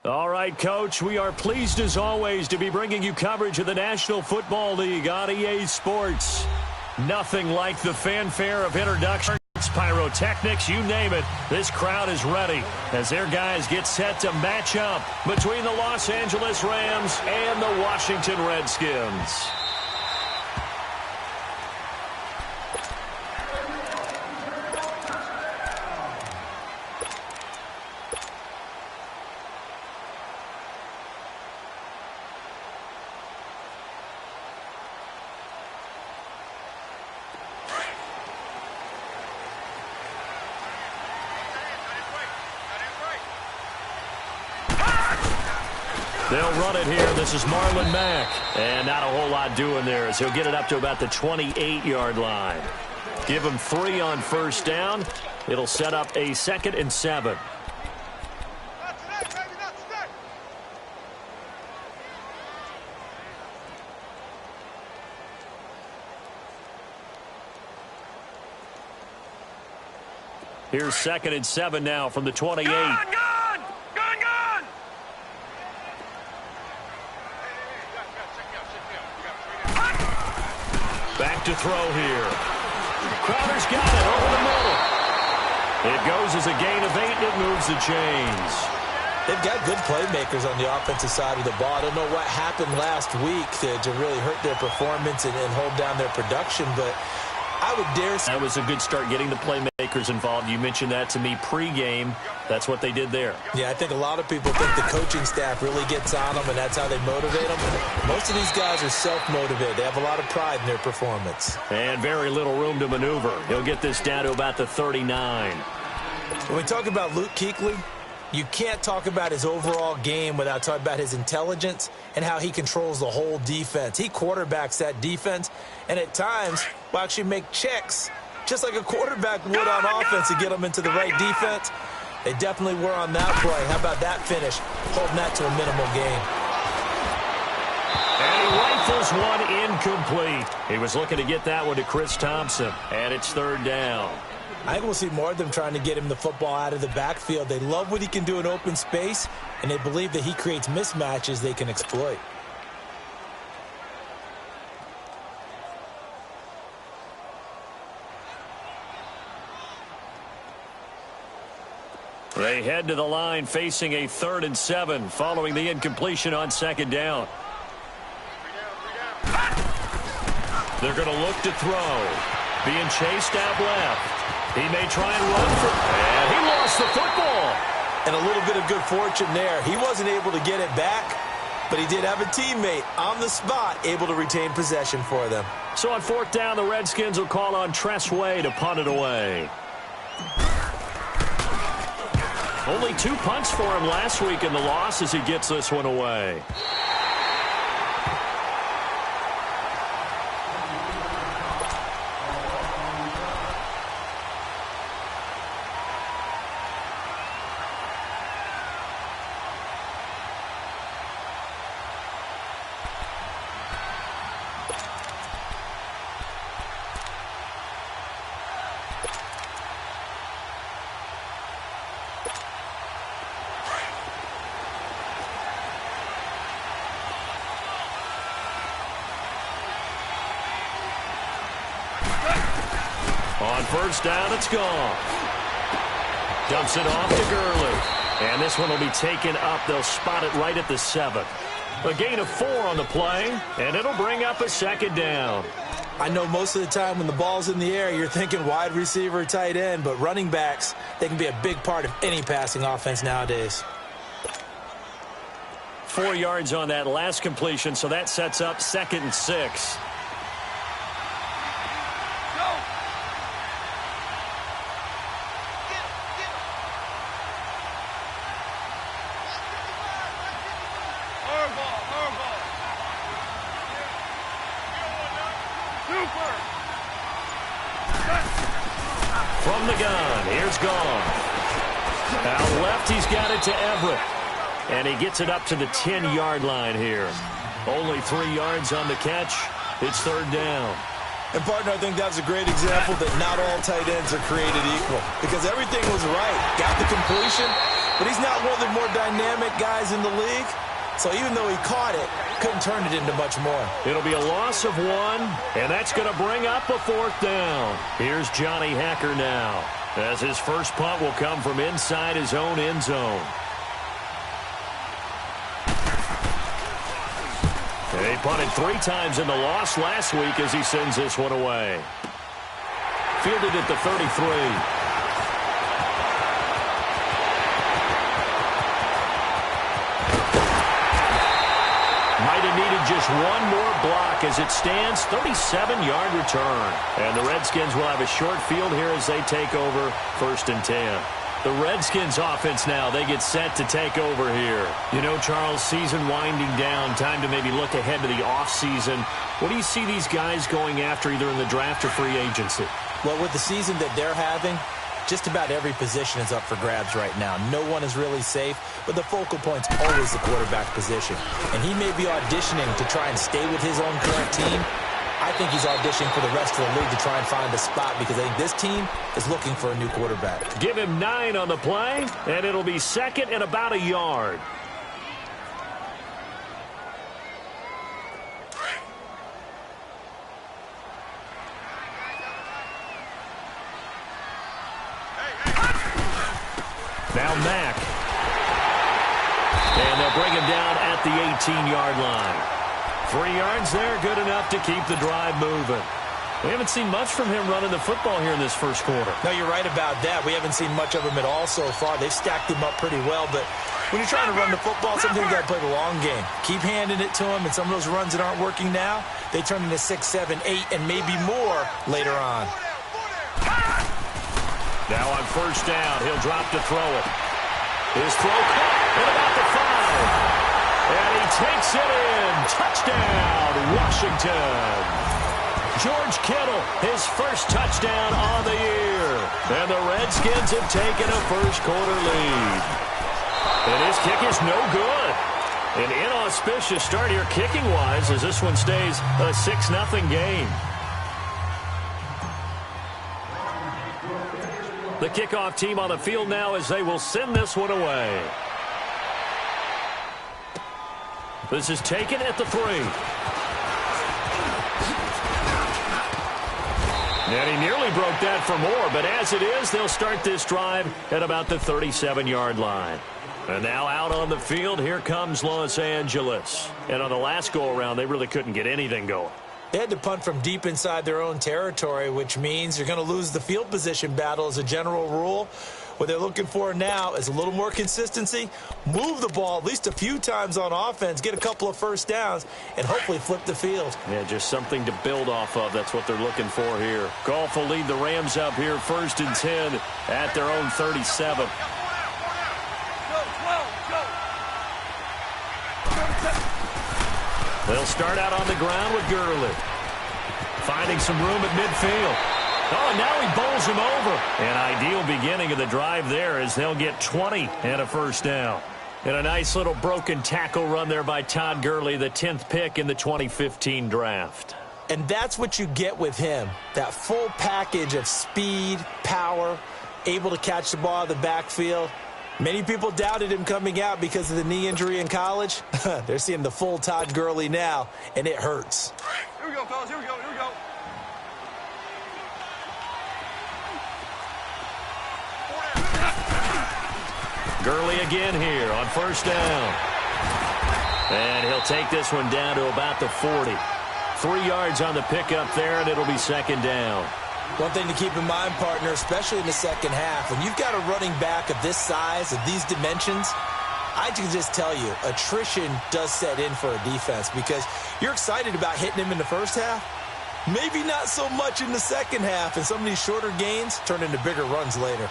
All right, Coach, we are pleased as always to be bringing you coverage of the National Football League on EA Sports. Nothing like the fanfare of introductions, pyrotechnics, you name it. This crowd is ready as their guys get set to match up between the Los Angeles Rams and the Washington Redskins. They'll run it here. This is Marlon Mack. And not a whole lot doing there as he'll get it up to about the 28-yard line. Give him 3 on first down. It'll set up a 2nd and 7. Here's 2nd and 7 now from the 28. Back to throw here. Crowder's got it over the middle. It goes as a gain of 8, and it moves the chains. They've got good playmakers on the offensive side of the ball. I don't know what happened last week to really hurt their performance and hold down their production, but I would dare say that was a good start getting the playmakers involved. You mentioned that to me pregame. That's what they did there. Yeah, I think a lot of people think the coaching staff really gets on them, and that's how they motivate them. Most of these guys are self-motivated. They have a lot of pride in their performance. And very little room to maneuver. He'll get this down to about the 39. When we talk about Luke Kuechly, you can't talk about his overall game without talking about his intelligence and how he controls the whole defense. He quarterbacks that defense, and at times will actually make checks, just like a quarterback would on offense to get them into the right defense. They definitely were on that play. How about that finish, holding that to a minimal gain. And he rifles one incomplete. He was looking to get that one to Chris Thompson, and it's 3rd down. I think we'll see more of them trying to get him the football out of the backfield. They love what he can do in open space, and they believe that he creates mismatches they can exploit. They head to the line facing a 3rd and 7 following the incompletion on 2nd down. They're going to look to throw. Being chased out left. He may try and run for it. And he lost the football. And a little bit of good fortune there. He wasn't able to get it back, but he did have a teammate on the spot able to retain possession for them. So on 4th down, the Redskins will call on Tress Way to punt it away. Only 2 punts for him last week in the loss as he gets this one away. On 1st down, it's gone. Dumps it off to Gurley. And this one will be taken up. They'll spot it right at the 7. A gain of 4 on the play, and it'll bring up a 2nd down. I know most of the time when the ball's in the air, you're thinking wide receiver, tight end, but running backs, they can be a big part of any passing offense nowadays. 4 yards on that last completion, so that sets up 2nd and 6. From the gun, here's Gone. Out left, he's got it to Everett. And he gets it up to the 10-yard line here. Only 3 yards on the catch. It's 3rd down. And, partner, I think that's a great example that not all tight ends are created equal. Because everything was right. Got the completion, but he's not one of the more dynamic guys in the league. So even though he caught it, couldn't turn it into much more. It'll be a loss of 1, and that's going to bring up a 4th down. Here's Johnny Hacker now, as his first punt will come from inside his own end zone. He punted 3 times in the loss last week as he sends this one away. Fielded at the 33. Might have needed just one more block as it stands, 37-yard return. And the Redskins will have a short field here as they take over 1st and 10. The Redskins offense now, they get set to take over here. You know, Charles, season winding down, time to maybe look ahead to the offseason. What do you see these guys going after either in the draft or free agency? Well, with the season that they're having, just about every position is up for grabs right now. No one is really safe, but the focal point's always the quarterback position. And he may be auditioning to try and stay with his own current team. I think he's auditioning for the rest of the league to try and find a spot because I think this team is looking for a new quarterback. Give him 9 on the play, and it'll be 2nd and about a yard. Now Mack. And they'll bring him down at the 18-yard line. 3 yards there, good enough to keep the drive moving. We haven't seen much from him running the football here in this first quarter. No, you're right about that. We haven't seen much of him at all so far. They've stacked him up pretty well, but when you're trying to run the football, sometimes you got to play the long game. Keep handing it to him, and some of those runs that aren't working now, they turn into 6, 7, 8, and maybe more later on. Now on 1st down, he'll drop to throw it. His throw caught at about the 5. And he takes it in. Touchdown, Washington. George Kittle, his first touchdown on the year. And the Redskins have taken a first-quarter lead. And his kick is no good. An inauspicious start here kicking-wise as this one stays a 6-0 game. The kickoff team on the field now as they will send this one away. This is taken at the 3. And he nearly broke that for more, but as it is, they'll start this drive at about the 37-yard line. And now out on the field, here comes Los Angeles. And on the last go-around, they really couldn't get anything going. They had to punt from deep inside their own territory, which means you're going to lose the field position battle as a general rule. What they're looking for now is a little more consistency, move the ball at least a few times on offense, get a couple of first downs, and hopefully flip the field. Yeah, just something to build off of. That's what they're looking for here. Goff will lead the Rams up here 1st and 10 at their own 37. They'll start out on the ground with Gurley. Finding some room at midfield. Oh, and now he bowls him over. An ideal beginning of the drive there as they'll get 20 and a first down. And a nice little broken tackle run there by Todd Gurley, the 10th pick in the 2015 draft. And that's what you get with him, that full package of speed, power, able to catch the ball in the backfield. Many people doubted him coming out because of the knee injury in college. They're seeing the full Todd Gurley now, and it hurts. Here we go, fellas. Here we go. Here we go. Gurley again here on 1st down. And he'll take this one down to about the 40. 3 yards on the pickup there, and it'll be 2nd down. One thing to keep in mind, partner, especially in the second half, when you've got a running back of this size, of these dimensions, I can just tell you, attrition does set in for a defense because you're excited about hitting him in the first half. Maybe not so much in the second half, and some of these shorter gains turn into bigger runs later.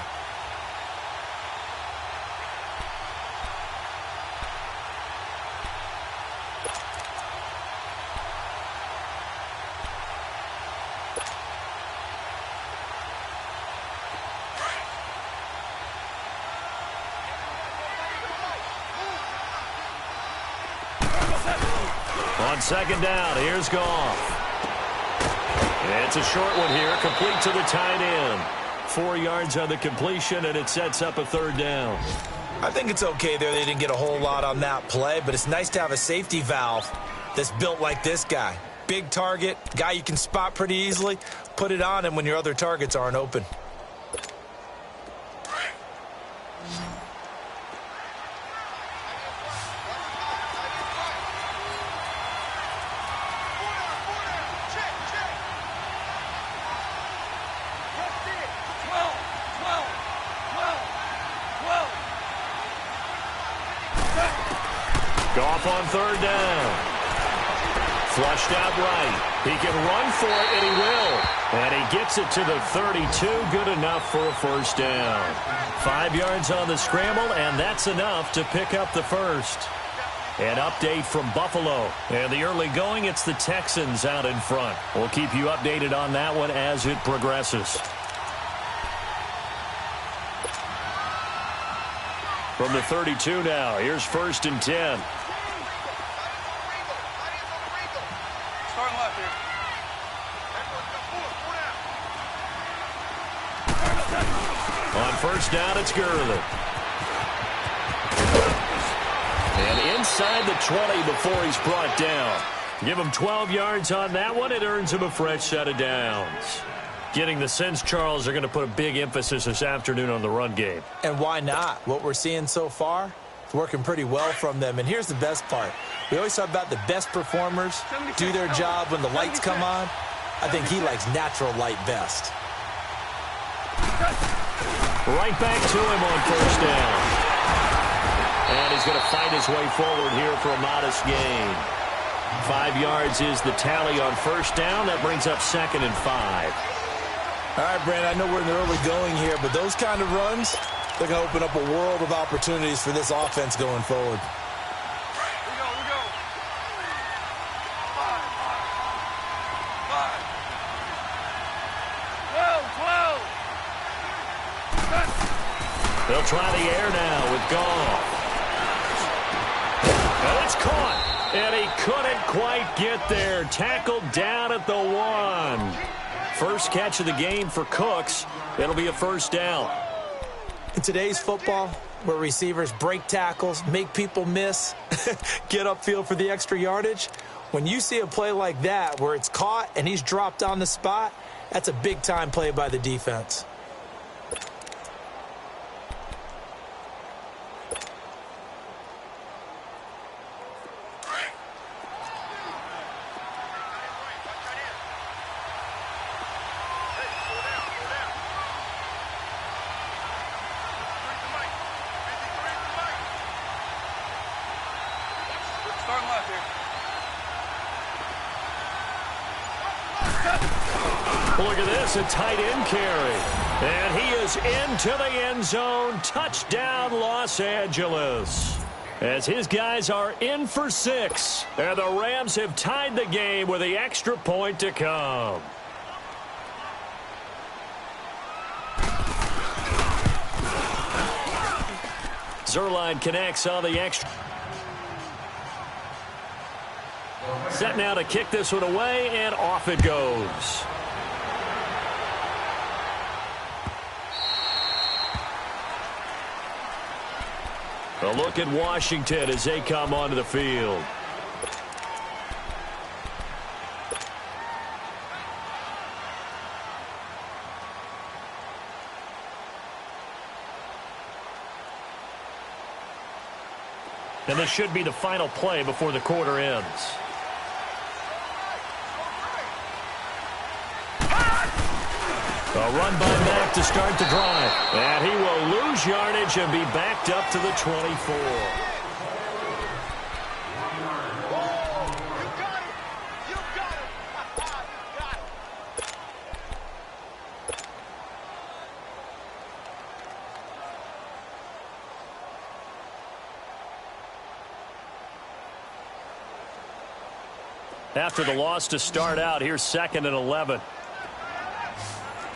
On 2nd down, here's Goff. It's a short one here, complete to the tight end. 4 yards on the completion, and it sets up a 3rd down. I think it's okay there. They didn't get a whole lot on that play, but it's nice to have a safety valve that's built like this guy. Big target, guy you can spot pretty easily. Put it on him when your other targets aren't open. Goff on third down. Flushed out right. He can run for it, and he will. And he gets it to the 32. Good enough for a first down. 5 yards on the scramble, and that's enough to pick up the first. An update from Buffalo. And the early going, it's the Texans out in front. We'll keep you updated on that one as it progresses. From the 32 now, here's 1st and 10. Starting left here. On first down, it's Gurley. And inside the 20 before he's brought down. Give him 12 yards on that one. It earns him a fresh set of downs. Getting the sense, Charles, are going to put a big emphasis this afternoon on the run game. And why not? What we're seeing so far, it's working pretty well from them. And here's the best part. We always talk about the best performers do their job when the lights come on. I think he likes natural light best. Right back to him on first down. And he's going to fight his way forward here for a modest gain. 5 yards is the tally on first down. That brings up 2nd and 5. All right, Brandon, I know we're in the early going here, but those kind of runs, they're going to open up a world of opportunities for this offense going forward. We go. 5. 12. They'll try the air now with Goff. And it's caught. And he couldn't quite get there. Tackled down at the 1. First catch of the game for Cooks. It'll be a first down. In today's football, where receivers break tackles, make people miss, get upfield for the extra yardage, when you see a play like that where it's caught and he's dropped on the spot, that's a big-time play by the defense. Starting left here. Look at this, a tight end carry. And he is into the end zone. Touchdown, Los Angeles. As his guys are in for 6. And the Rams have tied the game with the extra point to come. Zerline connects on the extra. Set now to kick this one away, and off it goes. A look at Washington as they come onto the field. And this should be the final play before the quarter ends. A run by Mack to start the drive. And he will lose yardage and be backed up to the 24. After the loss to start out, here's 2nd and 11.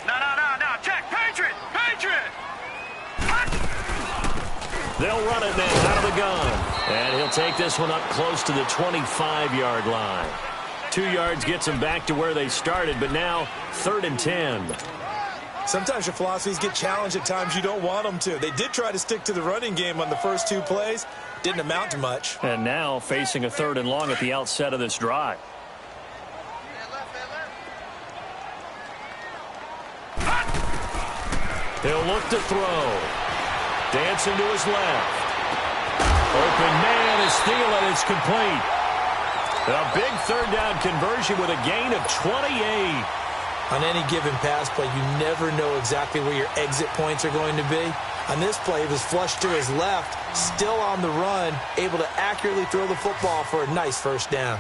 No. Check. Patriot. They'll run it now out of the gun. And he'll take this one up close to the 25-yard line. 2 yards gets them back to where they started, but now 3rd and 10. Sometimes your philosophies get challenged at times you don't want them to. They did try to stick to the running game on the first 2 plays. Didn't amount to much. And now facing a 3rd and long at the outset of this drive. He'll look to throw. Dancing to his left. Open man is stealing. It's complete. A big 3rd down conversion with a gain of 28. On any given pass play, you never know exactly where your exit points are going to be. On this play, he was flushed to his left, still on the run, able to accurately throw the football for a nice 1st down.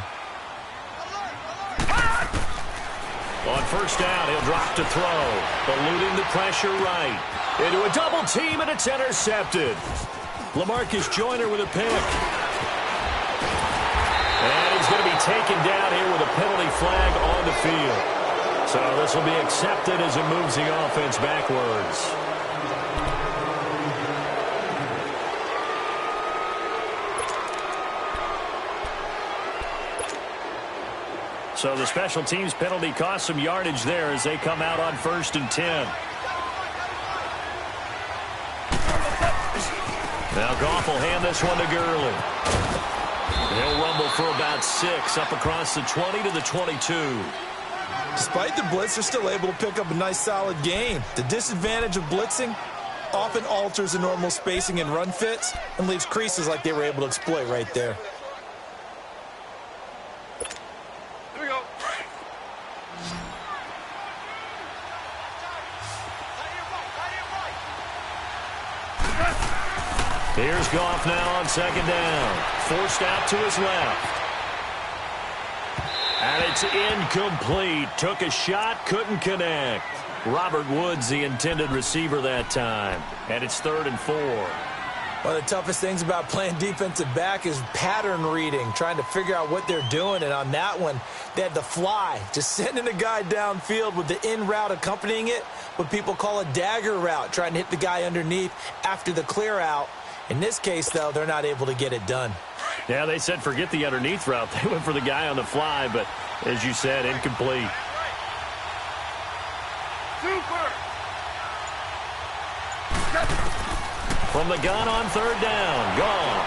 On 1st down, he'll drop to throw. Eluding the pressure right. Into a double team, and it's intercepted. LaMarcus Joyner with a pick. And he's going to be taken down here with a penalty flag on the field. So this will be accepted as it moves the offense backwards. So the special teams penalty cost some yardage there as they come out on 1st and 10. Now Goff will hand this one to Gurley. He'll rumble for about 6 up across the 20 to the 22. Despite the blitz, they're still able to pick up a nice solid gain. The disadvantage of blitzing often alters the normal spacing and run fits and leaves creases like they were able to exploit right there. Here we go. Here's Goff now on 2nd down. Forced out to his left. And it's incomplete. Took a shot, couldn't connect. Robert Woods, the intended receiver that time. And it's 3rd and 4. One of the toughest things about playing defensive back is pattern reading, trying to figure out what they're doing. And on that one, they had the fly, just sending a guy downfield with the in route accompanying it, what people call a dagger route, trying to hit the guy underneath after the clear out. In this case, though, they're not able to get it done. Yeah, they said forget the underneath route. They went for the guy on the fly, but as you said, incomplete. Super. From the gun on 3rd down, Goff.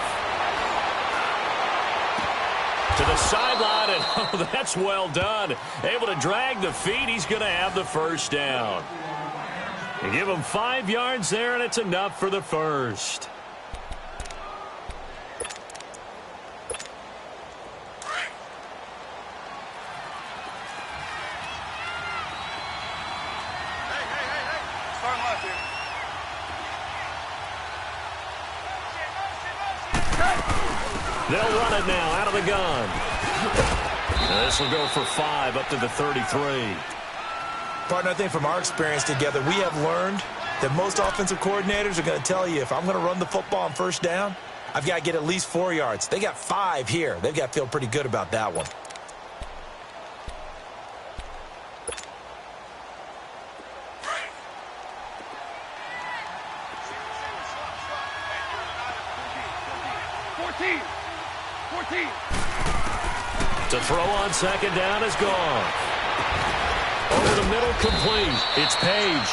To the sideline, and oh, that's well done. Able to drag the feet. He's going to have the 1st down. You give him 5 yards there, and it's enough for the 1st. Starting left here. They'll run it now out of the gun. This will go for 5 up to the 33. Partner, I think from our experience together, we have learned that most offensive coordinators are going to tell you, if I'm going to run the football on 1st down, I've got to get at least 4 yards. They got 5 here. They've got to feel pretty good about that one. To throw on 2nd down is gone. Over the middle, complete. It's Page.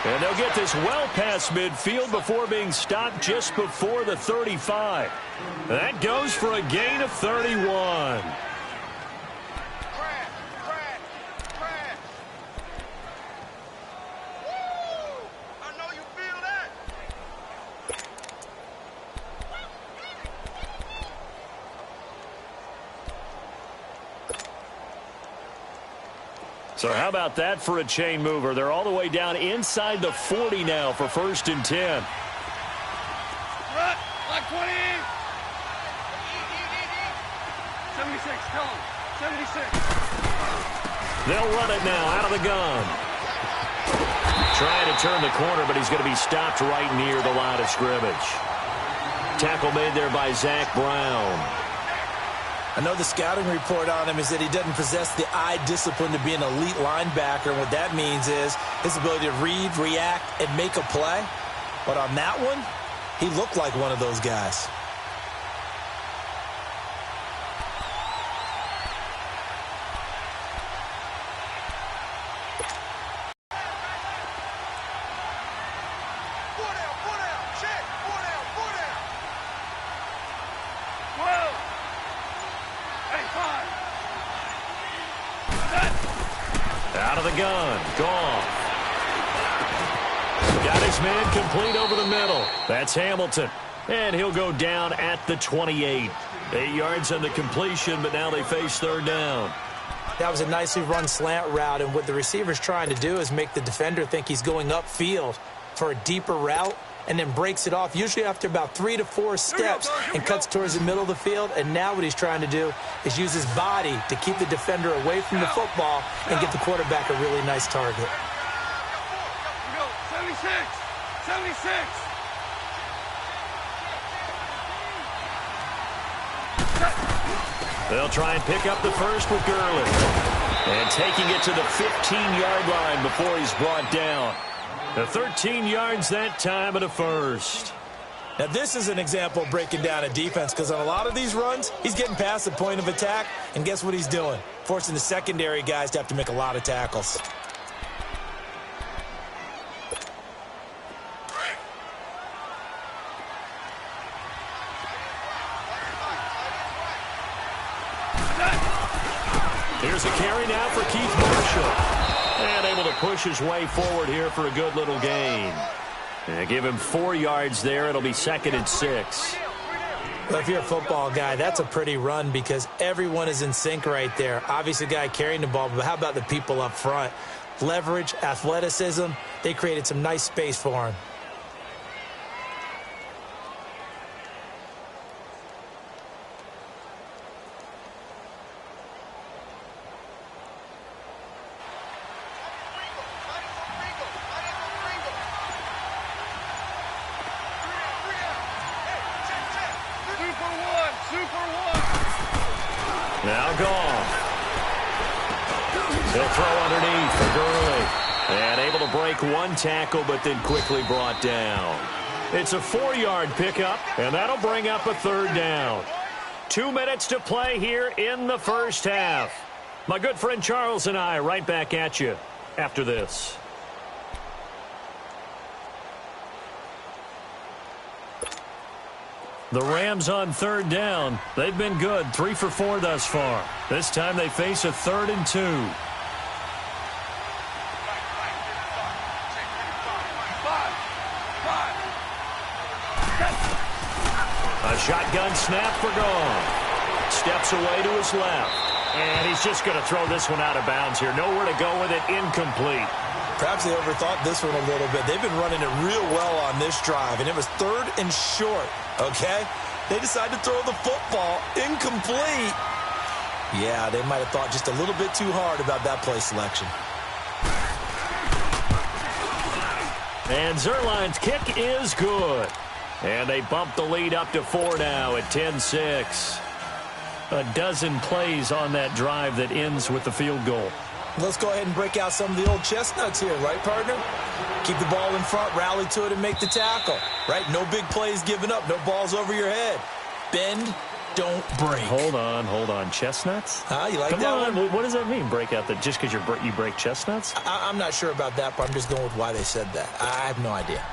And they'll get this well past midfield before being stopped just before the 35. That goes for a gain of 31. So how about that for a chain mover? They're all the way down inside the 40 now for 1st and 10. Run, like 20. 76, tell him. 76. They'll run it now out of the gun. Trying to turn the corner, but he's going to be stopped right near the line of scrimmage. Tackle made there by Zach Brown. I know the scouting report on him is that he doesn't possess the eye discipline to be an elite linebacker. And what that means is his ability to read, react, and make a play. But on that one, he looked like one of those guys. Out of the gun. Goff. Got his man complete over the middle. That's Hamilton. And he'll go down at the 28. 8 yards on the completion, but now they face third down. That was a nicely run slant route, and what the receiver's trying to do is make the defender think he's going upfield for a deeper route, and then breaks it off, usually after about 3 to 4 steps, and cuts towards the middle of the field. And now what he's trying to do is use his body to keep the defender away from the football and get the quarterback a really nice target. Here we go. 76. 76. They'll try and pick up the first with Gurley. And taking it to the 15-yard line before he's brought down. The 13 yards that time at a first. Now, this is an example of breaking down a defense, because on a lot of these runs, he's getting past the point of attack, and guess what he's doing? Forcing the secondary guys to have to make a lot of tackles. Here's a carry now for Keith Marshall. And able to push his way forward here for a good little gain. And give him 4 yards there. It'll be 2nd and 6. Well, if you're a football guy, that's a pretty run because everyone is in sync right there. Obviously, the guy carrying the ball, but how about the people up front? Leverage, athleticism, they created some nice space for him. Now Goff. He'll throw underneath for Gurley. And able to break one tackle, but then quickly brought down. It's a 4-yard pickup, and that'll bring up a third down. 2 minutes to play here in the first half. My good friend Charles and I right back at you after this. The Rams on third down. They've been good, 3 for 4 thus far. This time they face a 3rd and 2. A shotgun snap for Goff. Steps away to his left. And he's just going to throw this one out of bounds here. Nowhere to go with it, incomplete. Perhaps they overthought this one a little bit. They've been running it real well on this drive, and it was 3rd and short, okay? They decided to throw the football incomplete. Yeah, they might have thought just a little bit too hard about that play selection. And Zerline's kick is good. And they bump the lead up to 4 now at 10-6. A dozen plays on that drive that ends with the field goal. Let's go ahead and break out some of the old chestnuts here, right, partner? Keep the ball in front, rally to it, and make the tackle, right? No big plays given up, no balls over your head. Bend, don't break. Hold on. Chestnuts? You like Come that on. one? What does that mean, break out? That just because you break chestnuts? I'm not sure about that, but I'm just going with why they said that. I have no idea.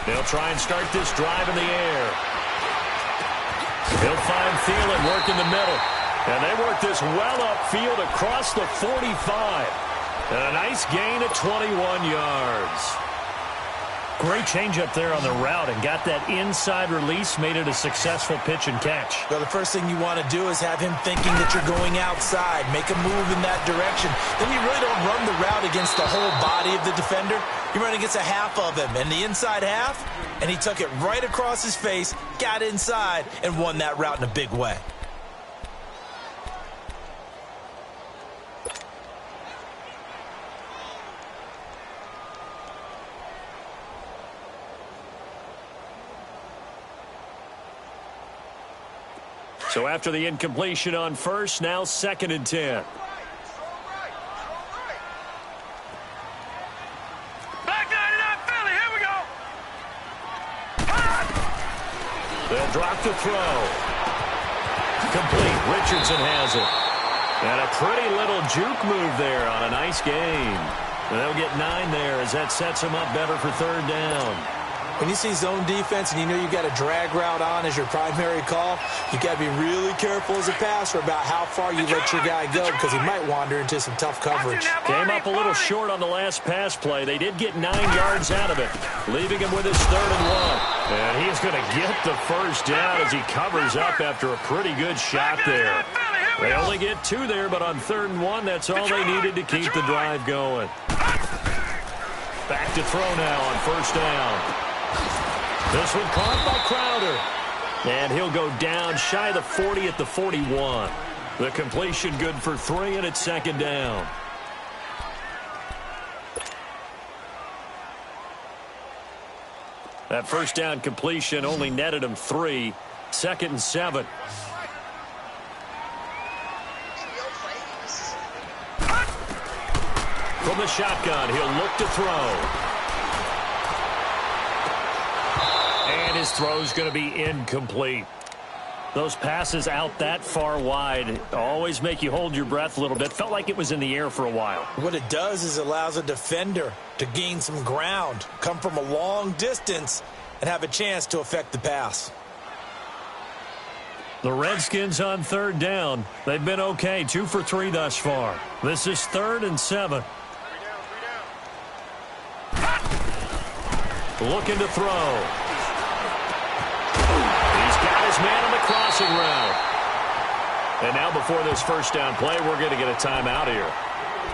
They'll try and start this drive in the air. He'll find Thielen work in the middle. And they work this well upfield across the 45. And a nice gain of 21 yards. Great change up there on the route and got that inside release, made it a successful pitch and catch. Well, the first thing you want to do is have him thinking that you're going outside, make a move in that direction. Then you really don't run the route against the whole body of the defender. You run against a half of him, and the inside half, and he took it right across his face, got inside, and won that route in a big way. So after the incompletion on first, now 2nd and 10. They'll drop the throw. Complete. Richardson has it. And a pretty little juke move there on a nice game. They'll get 9 there as that sets them up better for third down. When you see zone defense and you know you've got a drag route on as your primary call, you got to be really careful as a passer about how far you let your guy go because he might wander into some tough coverage. Came up a little short on the last pass play. They did get 9 yards out of it, leaving him with his 3rd and 1. And he's going to get the first down as he covers up after a pretty good shot there. They only get 2 there, but on 3rd and 1, that's all they needed to keep the drive going. Back to throw now on 1st down. This one caught by Crowder. And he'll go down shy of the 40 at the 41. The completion good for 3, and it's 2nd down. That 1st down completion only netted him 3. 2nd and 7. From the shotgun, he'll look to throw. And his throw's going to be incomplete. Those passes out that far wide always make you hold your breath a little bit. Felt like it was in the air for a while. What it does is it allows a defender to gain some ground, come from a long distance, and have a chance to affect the pass. The Redskins on 3rd down. They've been okay, 2 for 3 thus far. This is 3rd and 7. Looking to throw. He's got his man on the crossing route. And now before this 1st down play, we're going to get a timeout here,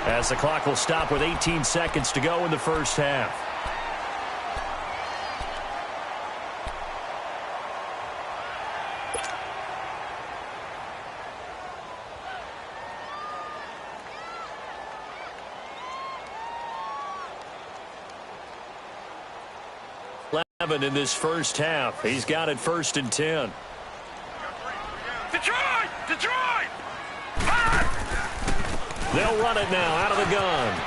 as the clock will stop with 18 seconds to go in the 1st half. In this 1st half. He's got it 1st and 10. Detroit! Detroit! They'll run it now out of the gun.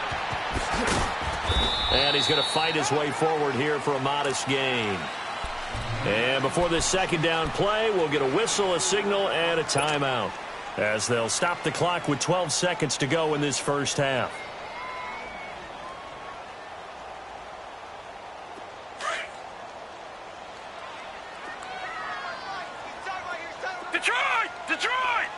And he's going to fight his way forward here for a modest gain. And before this 2nd down play, we'll get a whistle, a signal, and a timeout, as they'll stop the clock with 12 seconds to go in this 1st half. Detroit! Detroit!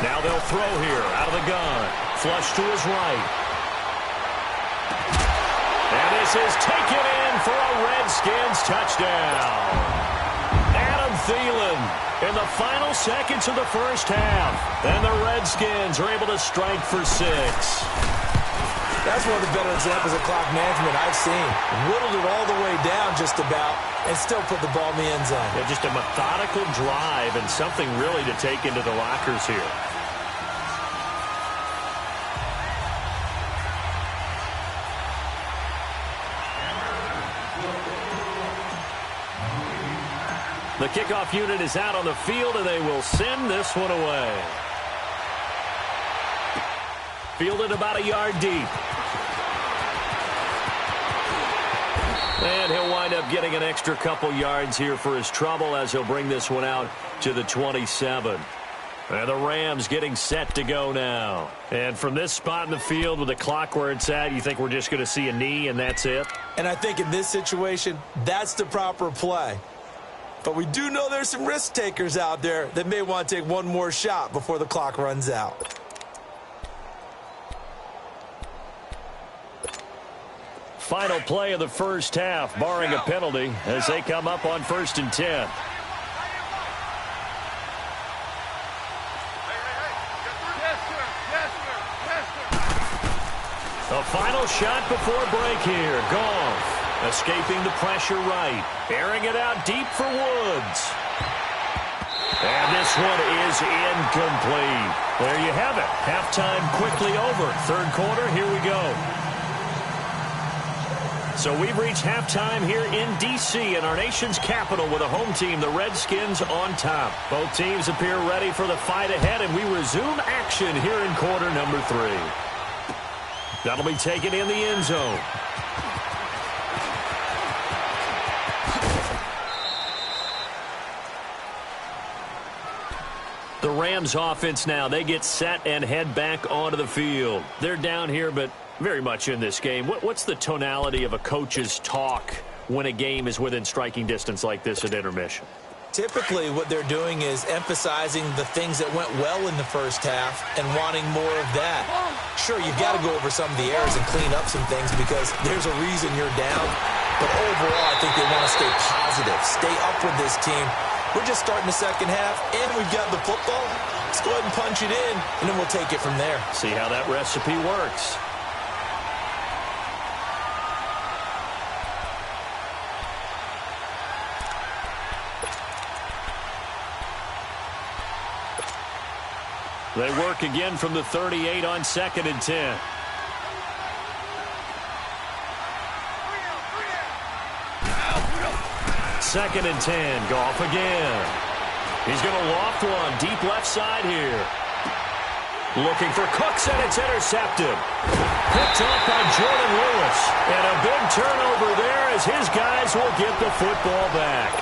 Now they'll throw here out of the gun. Flush to his right. And this is taken in for a Redskins touchdown. Adam Thielen in the final seconds of the 1st half. And the Redskins are able to strike for 6. That's one of the better examples of clock management I've seen. Whittled it all the way down just about and still put the ball in the end zone. Yeah, just a methodical drive and something really to take into the lockers here. The kickoff unit is out on the field, and they will send this one away. Fielded about a yard deep. And he'll wind up getting an extra couple yards here for his trouble as he'll bring this one out to the 27. And the Rams getting set to go now. And from this spot in the field with the clock where it's at, you think we're just going to see a knee and that's it? And I think in this situation, that's the proper play. But we do know there's some risk takers out there that may want to take one more shot before the clock runs out. Final play of the 1st half, barring a penalty, as they come up on 1st and 10. Yes, sir. Yes, sir. Yes, sir. A final shot before break here. Goff escaping the pressure right. Airing it out deep for Woods. And this one is incomplete. There you have it. Halftime quickly over. 3rd quarter, here we go. So we've reached halftime here in D.C. in our nation's capital with a home team, the Redskins, on top. Both teams appear ready for the fight ahead, and we resume action here in quarter number 3. That'll be taken in the end zone. Rams offense now, they get set and head back onto the field. They're down here, but very much in this game. What's the tonality of a coach's talk when a game is within striking distance like this at intermission? Typically, what they're doing is emphasizing the things that went well in the first half and wanting more of that. Sure, you've got to go over some of the errors and clean up some things because there's a reason you're down. But overall, I think they want to stay positive, stay up with this team. We're just starting the second half, and we've got the football. Let's go ahead and punch it in, and then we'll take it from there. See how that recipe works. They work again from the 38 on 2nd and 10. Second and 10. Goff again. He's going to loft one deep left side here. Looking for Cooks, and it's intercepted. Picked off by Jordan Lewis. And a big turnover there as his guys will get the football back.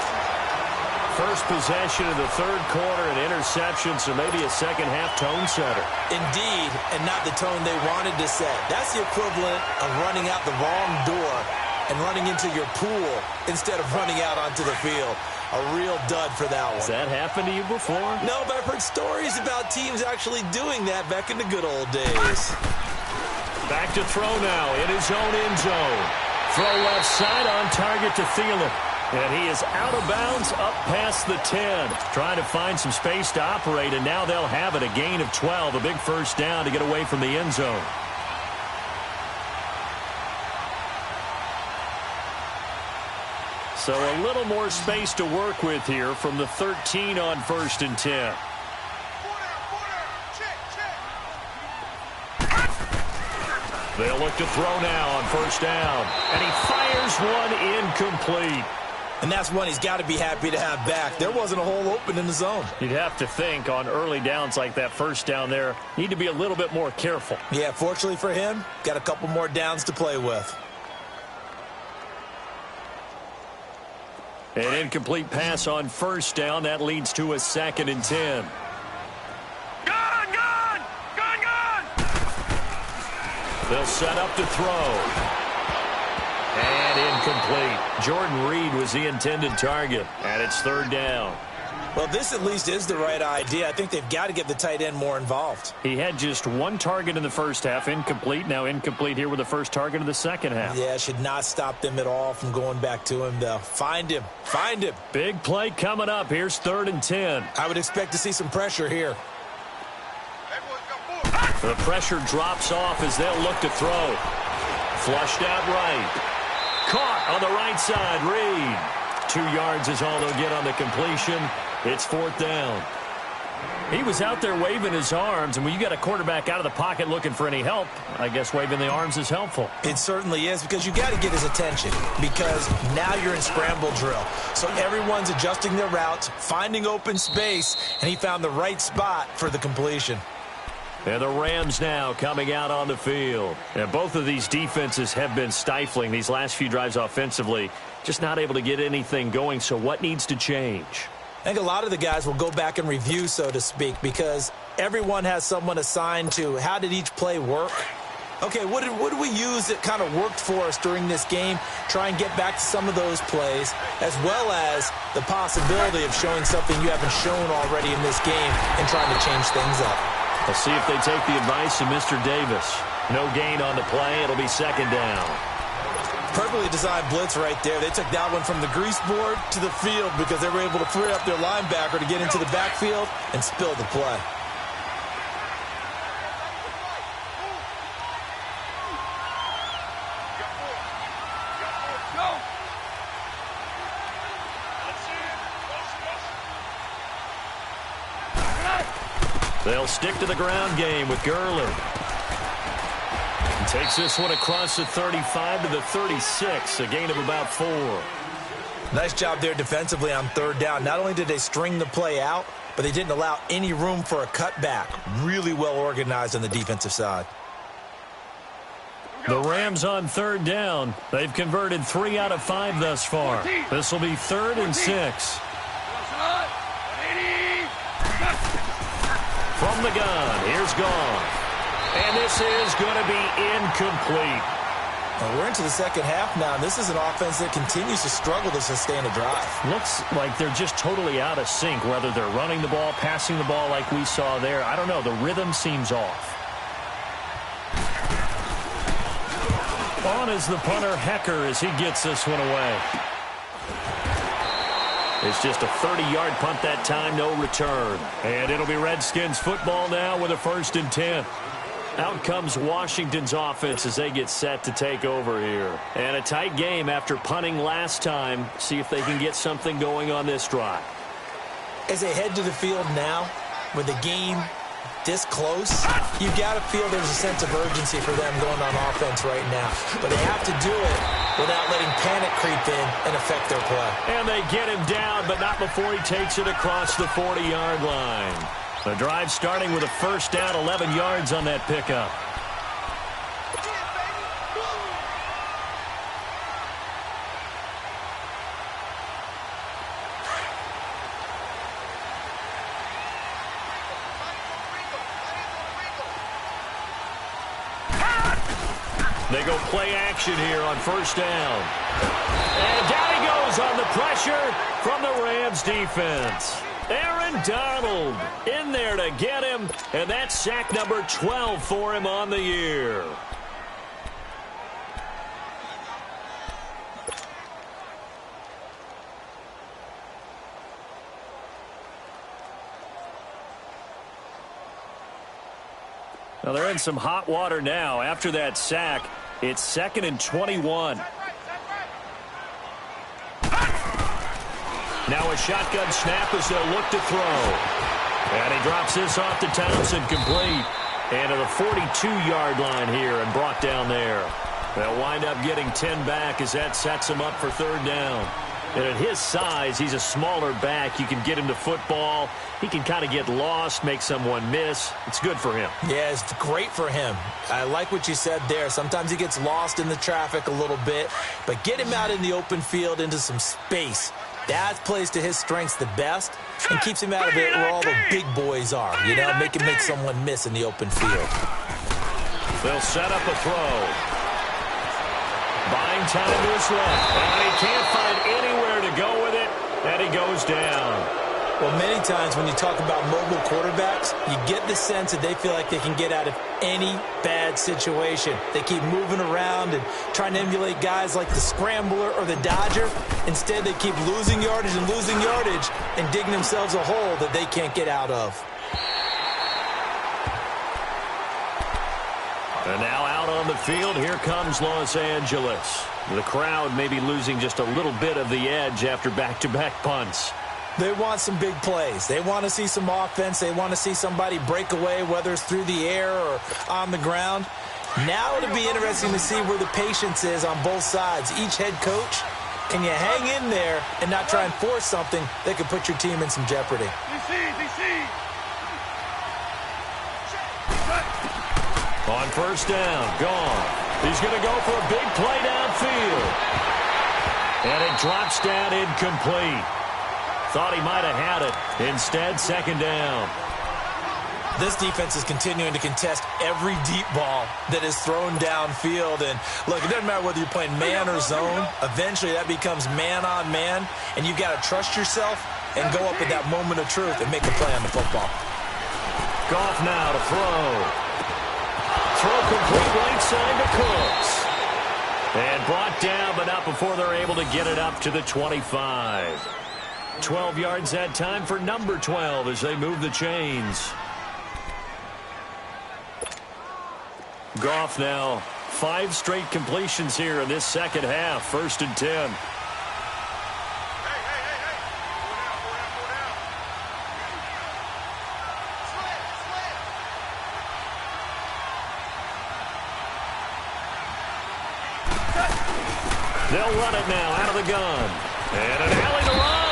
First possession of the third quarter, an interception, so maybe a second-half tone setter. Indeed, and not the tone they wanted to set. That's the equivalent of running out the wrong door and running into your pool instead of running out onto the field. A real dud for that one. Has that happened to you before? No, but I've heard stories about teams actually doing that back in the good old days. Back to throw now in his own end zone. Throw left side on target to Thielen. And he is out of bounds up past the 10. Trying to find some space to operate, and now they'll have it. A gain of 12, a big first down to get away from the end zone. So a little more space to work with here from the 13 on 1st and 10. They'll look to throw now on 1st down. And he fires one incomplete. And that's one he's got to be happy to have back. There wasn't a hole open in the zone. You'd have to think on early downs like that first down there, need to be a little bit more careful. Yeah, fortunately for him, got a couple more downs to play with. An incomplete pass on 1st down. That leads to a 2nd and 10. Gone! They'll set up to throw. And incomplete. Jordan Reed was the intended target. And it's 3rd down. Well, this at least is the right idea. I think they've got to get the tight end more involved. He had just one target in the first half, incomplete. Now incomplete here with the first target of the second half. Yeah, should not stop them at all from going back to him, though. Find him. Find him. Big play coming up. Here's 3rd and 10. I would expect to see some pressure here. The pressure drops off as they'll look to throw. Flushed out right. Caught on the right side. Reed. 2 yards is all they'll get on the completion. It's 4th down. He was out there waving his arms, and when you got a quarterback out of the pocket looking for any help, I guess waving the arms is helpful. It certainly is, because you got to get his attention, because now you're in scramble drill. So everyone's adjusting their routes, finding open space, and he found the right spot for the completion. And the Rams now coming out on the field. And both of these defenses have been stifling these last few drives offensively. Just not able to get anything going. So what needs to change? I think a lot of the guys will go back and review, so to speak, because everyone has someone assigned to how did each play work. Okay, what did we use that kind of worked for us during this game? Try and get back to some of those plays, as well as the possibility of showing something you haven't shown already in this game and trying to change things up. We'll see if they take the advice of Mr. Davis. No gain on the play. It'll be 2nd down. Perfectly designed blitz right there. They took that one from the grease board to the field because they were able to free up their linebacker to get into the backfield and spill the play. They'll stick to the ground game with Gurley. Takes this one across the 35 to the 36, a gain of about 4. Nice job there defensively on 3rd down. Not only did they string the play out, but they didn't allow any room for a cutback. Really well organized on the defensive side. The Rams on 3rd down. They've converted 3 out of 5 thus far. This will be 3rd and 6. From the gun, here's Goff. And this is going to be incomplete. Well, we're into the second half now, and this is an offense that continues to struggle to sustain a drive. Looks like they're just totally out of sync, whether they're running the ball, passing the ball like we saw there. I don't know. The rhythm seems off. On is the punter, Hecker, as he gets this one away. It's just a 30-yard punt that time, no return. And it'll be Redskins football now with a 1st and 10. Out comes Washington's offense as they get set to take over here. And a tight game after punting last time. See if they can get something going on this drive. As they head to the field now, with the game this close, you've got to feel there's a sense of urgency for them going on offense right now. But they have to do it without letting panic creep in and affect their play. And they get him down, but not before he takes it across the 40-yard line. The drive starting with a 1st down, 11 yards on that pickup. They go play action here on 1st down. And down he goes on the pressure from the Rams defense. Aaron Donald in there to get him, and that's sack number 12 for him on the year. Well, they're in some hot water now. After that sack, it's 2nd and 21. Now a shotgun snap as they'll look to throw. And he drops this off to Townsend, complete. And to the 42-yard line here and brought down there. They'll wind up getting 10 back as that sets him up for 3rd down. And at his size, he's a smaller back. You can get him to football. He can kind of get lost, make someone miss. It's good for him. Yeah, it's great for him. I like what you said there. Sometimes he gets lost in the traffic a little bit. But get him out in the open field into some space. That plays to his strengths the best and keeps him out of it where all the big boys are. You know, make someone miss in the open field. They'll set up a throw. Buying time to his left. And he can't find anywhere to go with it. And he goes down. Well, many times when you talk about mobile quarterbacks, you get the sense that they feel like they can get out of any bad situation. They keep moving around and trying to emulate guys like the Scrambler or the Dodger. Instead, they keep losing yardage and digging themselves a hole that they can't get out of. And now out on the field, here comes Los Angeles. The crowd may be losing just a little bit of the edge after back-to-back punts. They want some big plays. They want to see some offense. They want to see somebody break away, whether it's through the air or on the ground. Now it'll be interesting to see where the patience is on both sides. Each head coach, can you hang in there and not try and force something that could put your team in some jeopardy? On 1st down, Goff. He's going to go for a big play downfield. And it drops down incomplete. Thought he might have had it. Instead, 2nd down. This defense is continuing to contest every deep ball that is thrown downfield. And, look, it doesn't matter whether you're playing man or zone. Eventually, that becomes man-on-man, and you've got to trust yourself and go up at that moment of truth and make a play on the football. Goff now to throw. Throw complete right side to Cooks. And brought down, but not before they're able to get it up to the 25. 12 yards that time for number 12 as they move the chains. Goff now 5 straight completions here in this second half. 1st and 10. They'll run it now out of the gun. And an alley to run.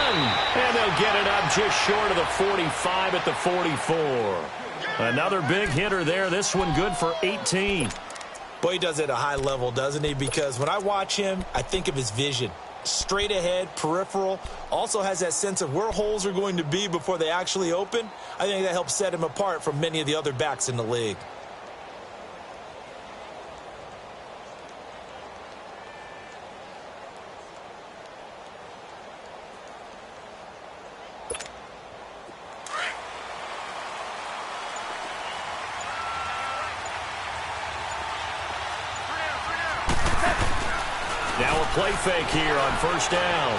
And they'll get it up just short of the 45 at the 44. Another big hitter there. This one good for 18. Boy, he does it at a high level, doesn't he? Because when I watch him, I think of his vision. straight ahead, peripheral, also has that sense of where holes are going to be before they actually open. I think that helps set him apart from many of the other backs in the league. Now a play fake here on first down.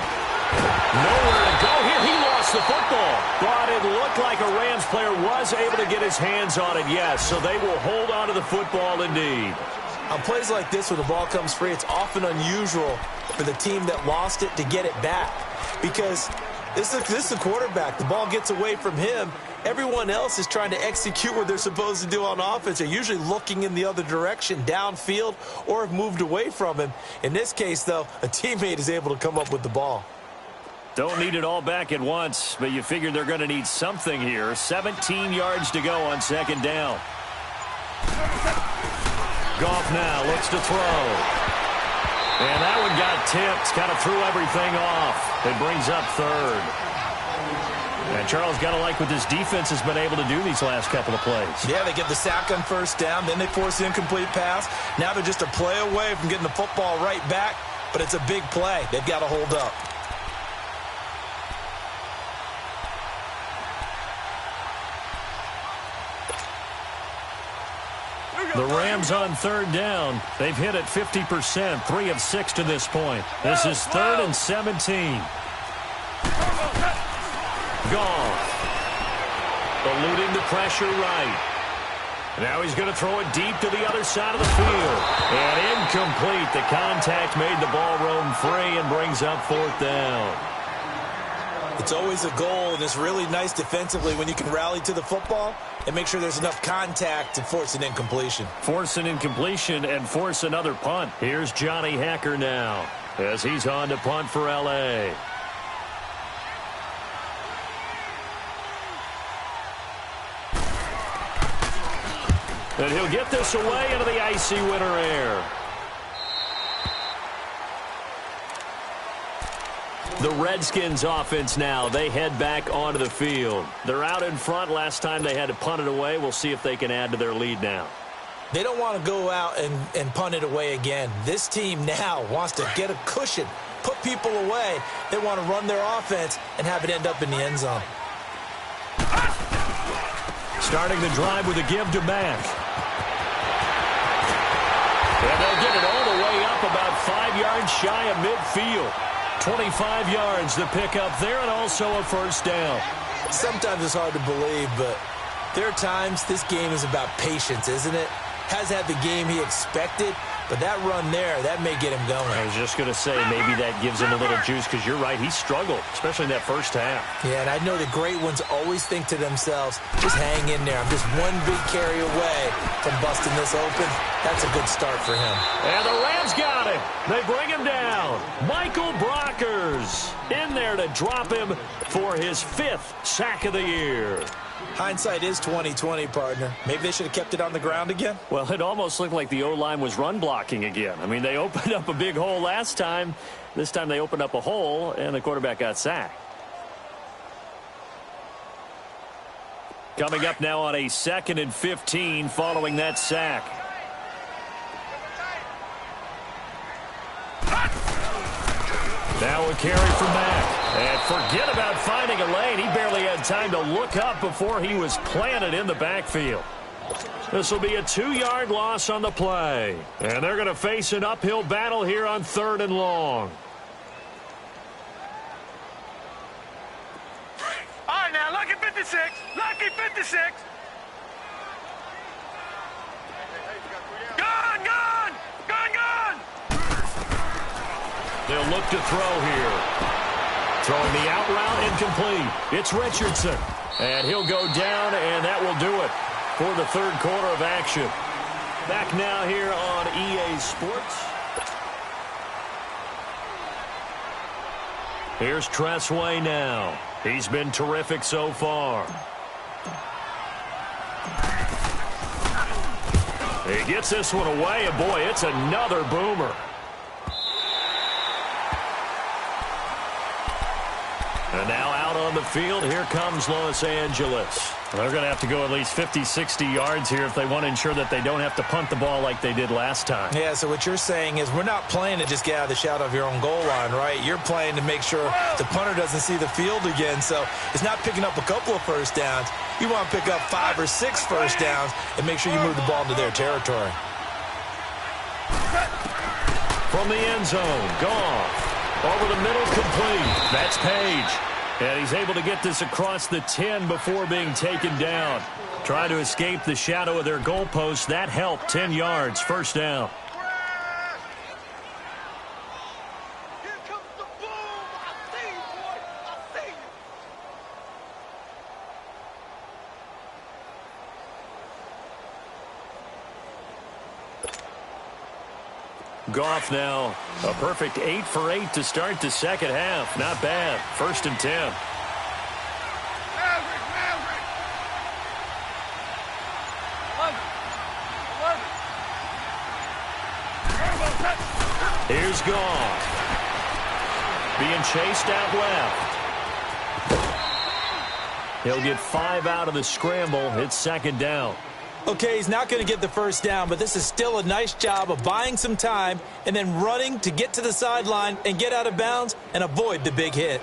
Nowhere to go here. He lost the football. But it looked like a Rams player was able to get his hands on it, yes. So they will hold on to the football indeed. On plays like this where the ball comes free, it's often unusual for the team that lost it to get it back. Because this is a quarterback. The ball gets away from him. Everyone else is trying to execute what they're supposed to do on offense. They're usually looking in the other direction, downfield, or have moved away from him. In this case, though, a teammate is able to come up with the ball. Don't need it all back at once, but you figure they're going to need something here. 17 yards to go on second down. Goff now looks to throw. And that one got tipped. Kind of threw everything off. It brings up third. And Charles, got to like what this defense has been able to do these last couple of plays. Yeah, they get the sack on first down, then they force the incomplete pass. Now they're just a play away from getting the football right back, but it's a big play. They've got to hold up. The Rams on third down. They've hit it 50%, 3 of 6 to this point. This is 3rd and 17. Goff. Eluding the pressure right. Now he's going to throw it deep to the other side of the field. And incomplete. The contact made the ball roam free and brings up 4th down. It's always a goal, and it's really nice defensively when you can rally to the football and make sure there's enough contact to force an incompletion. Force an incompletion and force another punt. Here's Johnny Hacker now as he's on to punt for L.A. And he'll get this away into the icy winter air. The Redskins offense now, they head back onto the field. They're out in front. Last time they had to punt it away. We'll see if they can add to their lead now. They don't want to go out and punt it away again. This team now wants to get a cushion, put people away. They want to run their offense and have it end up in the end zone. Starting the drive with a give to Mack. And they'll get it all the way up about 5 yards shy of midfield. 25 yards to pick up there, and also a first down. Sometimes it's hard to believe, but there are times this game is about patience, isn't it? Has had the game he expected, but that run there, that may get him going. I was just going to say, maybe that gives him a little juice, because you're right, he struggled, especially in that first half. Yeah, and I know the great ones always think to themselves, just hang in there. I'm just one big carry away from busting this open. That's a good start for him. And the Rams got him. They bring him down. Michael Brockers in there to drop him for his 5th sack of the year. Hindsight is 20/20, partner. Maybe they should have kept it on the ground again. Well, it almost looked like the O-line was run blocking again. I mean, they opened up a big hole last time. This time they opened up a hole, and the quarterback got sacked. Coming up now on a 2nd and 15 following that sack. Now a carry from Mack. And forget about finding a lane. He barely had time to look up before he was planted in the backfield. This will be a 2-yard loss on the play. And they're going to face an uphill battle here on 3rd and long. All right, now, lucky 56. Lucky 56. Gone, gone. Gone, gone. They'll look to throw here. Throwing the out route incomplete. It's Richardson. And he'll go down, and that will do it for the 3rd quarter of action. Back now here on EA Sports. Here's Tressway now. He's been terrific so far. He gets this one away, and boy, it's another boomer. And now out on the field, here comes Los Angeles. They're going to have to go at least 50, 60 yards here if they want to ensure that they don't have to punt the ball like they did last time. Yeah, so what you're saying is we're not playing to just get out of the shadow of your own goal line, right? You're playing to make sure the punter doesn't see the field again. So it's not picking up a couple of first downs. You want to pick up 5 or 6 first downs and make sure you move the ball into their territory. From the end zone, Goff. Over the middle, complete. That's Page. And he's able to get this across the 10 before being taken down. Trying to escape the shadow of their goalpost. That helped. 10 yards, first down. Here comes the boom. I see you, boy. I see you. Goff now a perfect 8 for 8 to start the second half. Not bad. First and 10. Maverick. Love it. Here's Goff. Being chased out left. He'll get 5 out of the scramble. It's second down. Okay, he's not going to get the first down, but this is still a nice job of buying some time and then running to get to the sideline and get out of bounds and avoid the big hit.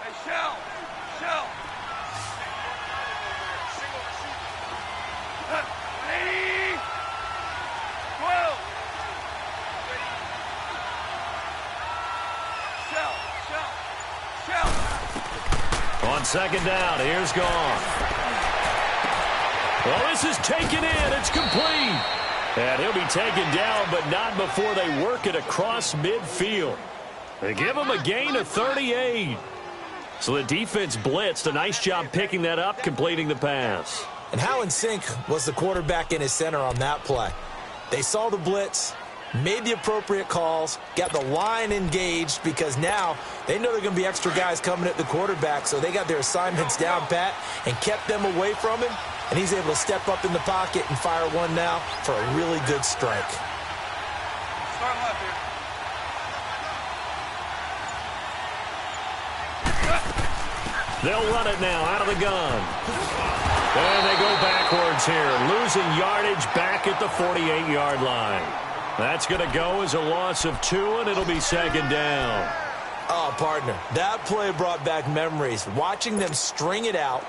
Hey, Shell. 180. 12. Shell. On second down, here's Goff. Well, this is taken in. It's complete. And he'll be taken down, but not before they work it across midfield. They give him a gain of 38. So the defense blitzed. A nice job picking that up, completing the pass. And how in sync was the quarterback in his center on that play? They saw the blitz, made the appropriate calls, got the line engaged because now they know there are going to be extra guys coming at the quarterback, so they got their assignments down pat and kept them away from him, and he's able to step up in the pocket and fire one now for a really good strike. Start left here. They'll run it now out of the gun. And they go backwards here, losing yardage back at the 48-yard line. That's going to go as a loss of 2, and it'll be second down. Oh, partner, that play brought back memories. Watching them string it out,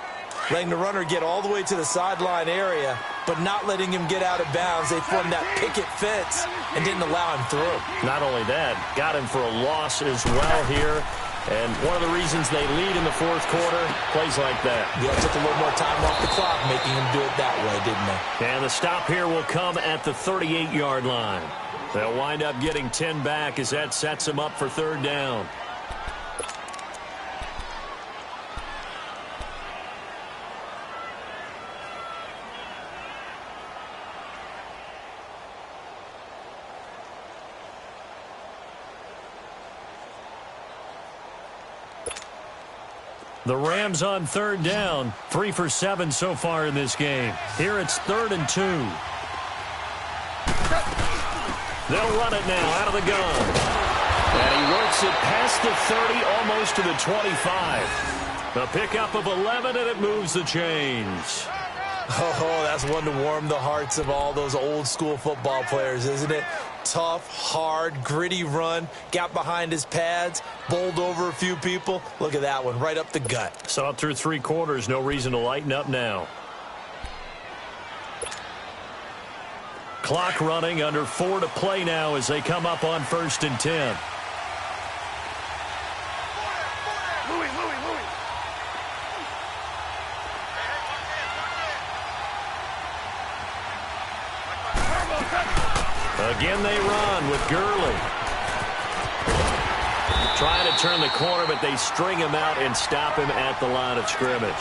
letting the runner get all the way to the sideline area, but not letting him get out of bounds. They formed that picket fence and didn't allow him through. Not only that, got him for a loss as well here. And one of the reasons they lead in the fourth quarter, plays like that. Yeah, took a little more time off the clock, making him do it that way, didn't they? And the stop here will come at the 38-yard line. They'll wind up getting 10 back as that sets them up for third down. The Rams on third down, 3 for 7 so far in this game. Here it's 3rd and 2. They'll run it now out of the gun. And he works it past the 30, almost to the 25. A pickup of 11, and it moves the chains. Oh, that's one to warm the hearts of all those old-school football players, isn't it? Tough, hard, gritty run, got behind his pads, bowled over a few people. Look at that one, right up the gut. Saw it through 3 quarters, no reason to lighten up now. Clock running, under 4 to play now as they come up on 1st and 10. Louis. Again they run with Gurley. Trying to turn the corner, but they string him out and stop him at the line of scrimmage.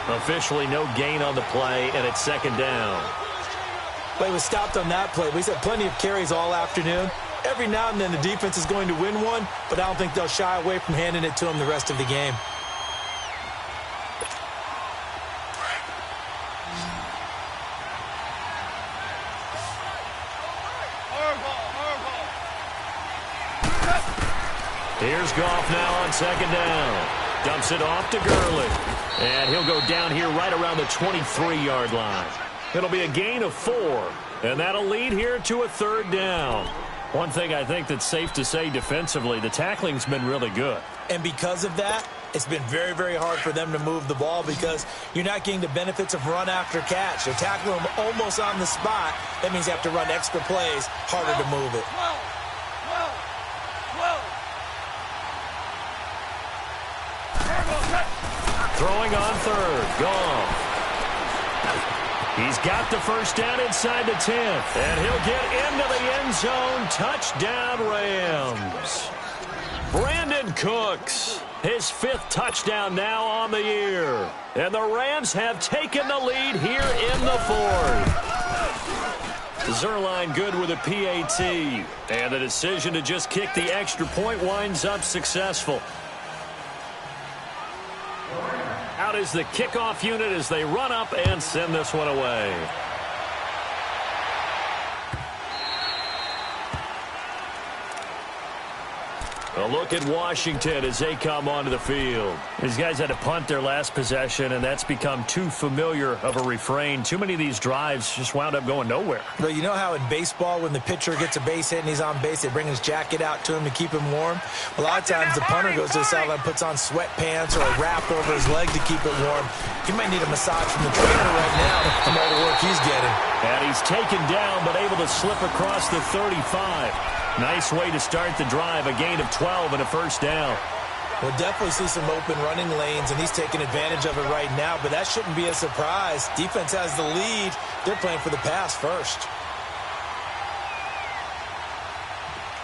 Officially no gain on the play, and it's second down. Well, he was stopped on that play. We've had plenty of carries all afternoon. Every now and then the defense is going to win one, but I don't think they'll shy away from handing it to him the rest of the game. Here's Goff now on second down. Dumps it off to Gurley. And he'll go down here right around the 23-yard line. It'll be a gain of 4. And that'll lead here to a third down. One thing I think that's safe to say defensively, the tackling's been really good. And because of that, it's been very, very hard for them to move the ball because you're not getting the benefits of run after catch. They're tackling them almost on the spot. That means you have to run extra plays, harder to move it. Throwing on third. Goff. He's got the first down inside the 10th. And he'll get into the end zone. Touchdown, Rams. Brandon Cooks, his 5th touchdown now on the year. And the Rams have taken the lead here in the 4th. Zerline good with a PAT. And the decision to just kick the extra point winds up successful. Out is the kickoff unit as they run up and send this one away. A look at Washington as they come onto the field. These guys had to punt their last possession, and that's become too familiar of a refrain. Too many of these drives just wound up going nowhere. But you know how in baseball, when the pitcher gets a base hit and he's on base, they bring his jacket out to him to keep him warm? A lot of times the punter goes to the sideline, puts on sweatpants or a wrap over his leg to keep it warm. He might need a massage from the trainer right now from all the work he's getting. And he's taken down but able to slip across the 35. Nice way to start the drive, a gain of 12 and a first down. We'll definitely see some open running lanes, and he's taking advantage of it right now, but that shouldn't be a surprise. Defense has the lead. They're playing for the pass first.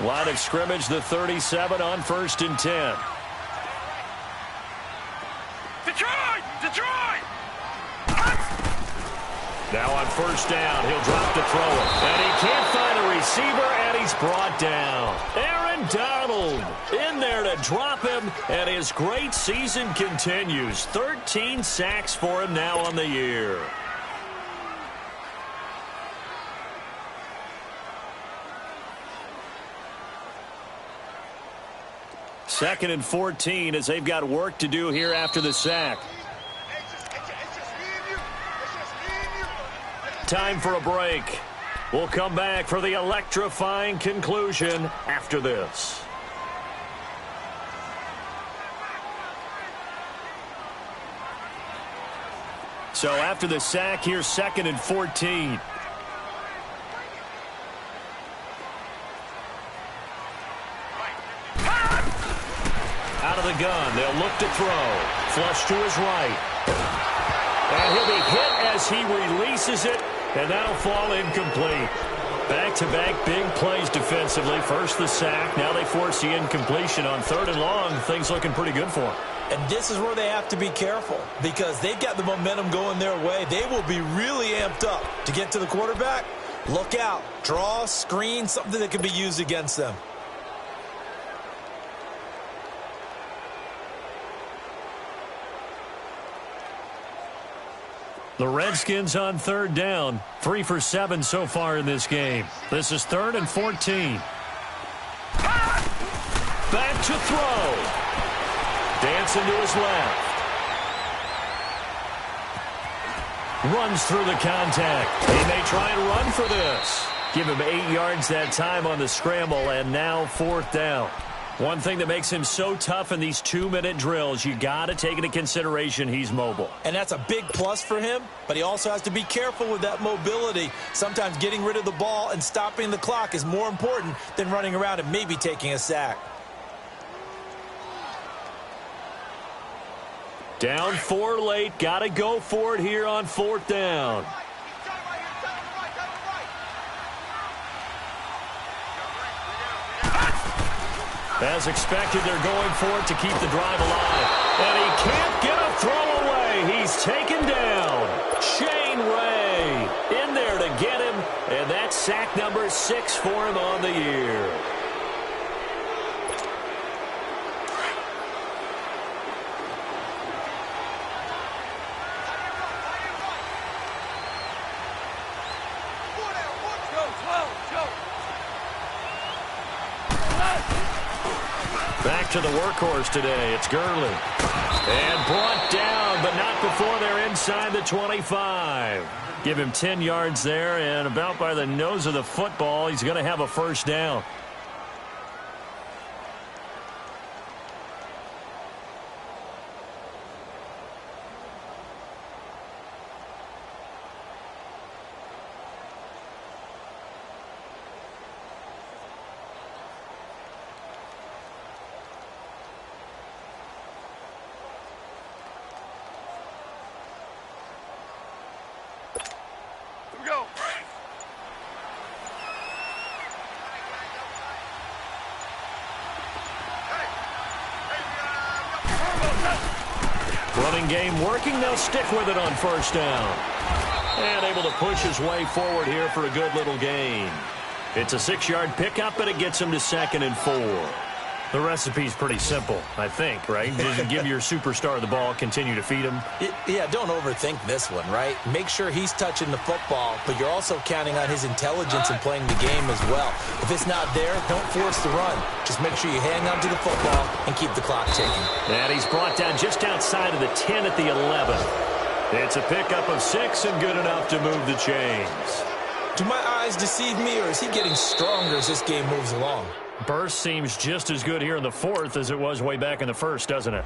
Line of scrimmage, the 37 on 1st and 10. Detroit! Detroit! Now on first down, he'll drop to throw it. And he can't find a receiver, and he's brought down. Aaron Donald in there to drop him, and his great season continues. 13 sacks for him now on the year. Second and 14 as they've got work to do here after the sack. Time for a break. We'll come back for the electrifying conclusion after this. So after the sack, here's 2nd and 14. Out of the gun, they'll look to throw. Flush to his right. And he'll be hit as he releases it, and that'll fall incomplete. Back-to-back big plays defensively. First the sack, now they force the incompletion on 3rd and long. Things looking pretty good for them. And this is where they have to be careful because they've got the momentum going their way. They will be really amped up to get to the quarterback. Look out. Draw, screen, something that can be used against them. The Redskins on 3rd down. 3 for 7 so far in this game. This is 3rd and 14. Back to throw. Dancing to his left. Runs through the contact. He may try and run for this. Give him 8 yards that time on the scramble, and now 4th down. One thing that makes him so tough in these 2-minute drills, you got to take into consideration he's mobile. And that's a big plus for him, but he also has to be careful with that mobility. Sometimes getting rid of the ball and stopping the clock is more important than running around and maybe taking a sack. Down 4 late, got to go for it here on 4th down. As expected, they're going for it to keep the drive alive. And he can't get a throw away. He's taken down. Shane Ray in there to get him. And that's sack number 6 for him on the year. Back to the workhorse today. It's Gurley. And brought down, but not before they're inside the 25. Give him 10 yards there, and about by the nose of the football, he's going to have a first down. Go. Running game working. They'll stick with it on first down. And able to push his way forward here for a good little gain. It's a 6-yard pickup, but it gets him to 2nd and 4. The recipe's pretty simple, I think, right? Just give your superstar the ball, continue to feed him. Yeah, don't overthink this one, right? Make sure he's touching the football, but you're also counting on his intelligence in playing the game as well. If it's not there, don't force the run. Just make sure you hang on to the football and keep the clock ticking. And he's brought down just outside of the 10 at the 11. It's a pickup of 6 and good enough to move the chains. Do my eyes deceive me, or is he getting stronger as this game moves along? Burst seems just as good here in the 4th as it was way back in the 1st, doesn't it?